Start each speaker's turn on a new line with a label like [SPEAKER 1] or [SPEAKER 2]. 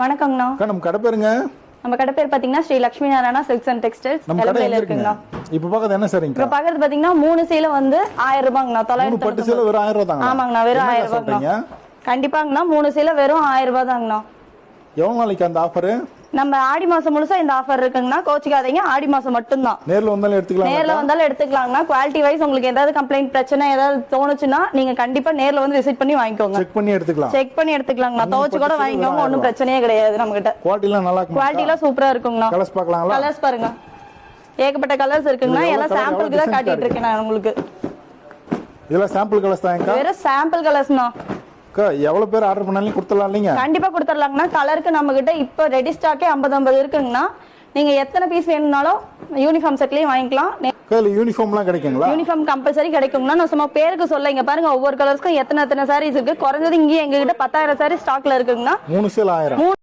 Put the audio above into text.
[SPEAKER 1] வணக்கங்கண்ணா.
[SPEAKER 2] நம்ம கடை பேருங்க?
[SPEAKER 1] நம்ம கடை பேர் பாத்தீங்கன்னா Shri Lakshmi Narayana silks and textiles எலம்பையில இருக்குங்க.
[SPEAKER 2] இப்போ பாக்குறது என்ன சரிங்க?
[SPEAKER 1] இப்போ பாக்குறது பாத்தீங்கன்னா 3 சீலை வந்து 1000 ரூபாய்ங்கண்ணா. 900
[SPEAKER 2] பட்டு சீலை வெறும் 1000 ரூபாய் தாங்க.
[SPEAKER 1] ஆமாங்கண்ணா, வெறும் 1000 ரூபாய்ங்கண்ணா. கண்டிப்பாங்கண்ணா 3 சீலை வெறும் 1000 ரூபாய் தாங்கண்ணா.
[SPEAKER 2] எவ்வளவு நாளைக்கு அந்த ஆஃபர்?
[SPEAKER 1] நம்ம ஆடி மாசம் முழுசா இந்த ஆஃபர் இருக்குங்கண்ணா. கோச்சிக்காதீங்க, ஆடி மாசம் மட்டும் தான்.
[SPEAKER 2] நேர்ல வந்தாலும் எடுத்துக்கலாம்.
[SPEAKER 1] நேர்ல வந்தாலும் எடுத்துக்கலாங்கண்ணா. குவாலிட்டி வைஸ் உங்களுக்கு ஏதாவது கம்ப்ளைண்ட் பிரச்சனை ஏதாவது தோணுச்சுன்னா நீங்க கண்டிப்பா நேர்ல வந்து விசிட் பண்ணி வாங்கிக்கோங்க.
[SPEAKER 2] செக் பண்ணி எடுத்துக்கலாம்.
[SPEAKER 1] செக் பண்ணி எடுத்துக்கலாங்கண்ணா. துவச்சு கூட வாங்கிக்கோங்க, ஒன்றும் பிரச்சனையே கிடையாது. நம்ம கிட்ட
[SPEAKER 2] குவாலிட்டி எல்லாம் நல்லா இருக்கும்.
[SPEAKER 1] குவாலிட்டி எல்லாம் சூப்பரா இருக்குங்கண்ணா.
[SPEAKER 2] கலர்ஸ் பார்க்கலாங்களா?
[SPEAKER 1] கலர்ஸ் பாருங்க, ஏகப்பட்ட கலர்ஸ் இருக்குங்கண்ணா. எல்லாம் சாம்பிளுக்கு தான் காட்டிட்டு இருக்கேன் நான் உங்களுக்கு.
[SPEAKER 2] இதெல்லாம் சாம்பிள் கலர்ஸ் தான்.
[SPEAKER 1] வெறும் சாம்பிள் கலர்ஸ்ண்ணா.
[SPEAKER 2] எவ்வளவு பேர் ஆர்டர் பண்ணாலும் கொடுத்துடலாம் இல்லைங்க?
[SPEAKER 1] கண்டிப்பா கொடுத்துடலாங்கண்ணா. கலருக்கு நம்ம கிட்ட இப்போ ரெடி ஸ்டாக்கே 50 இருக்குங்கண்ணா. நீங்க எத்தனை பீஸ் வேணும்னாலும் யூனிஃபார்ம் செட்லயும் வாங்கிக்கலாம்.
[SPEAKER 2] யூனிஃபார்ம்லாம் கிடைக்குங்களா?
[SPEAKER 1] யூனிஃபார்ம் கம்பல்சரி கிடைக்குங்கண்ணா. நான் சும்மா பேருக்கு சொல்ல, இங்க பாருங்க ஒவ்வொரு கலர்ஸ்க்கும் எத்தனை சாரீஸ் இருக்கு. குறைஞ்சது இங்கே எங்க கிட்ட 10,000 சாரீஸ் ஸ்டாக்ல இருக்குங்கண்ணா.
[SPEAKER 2] 3 சேல் 1000.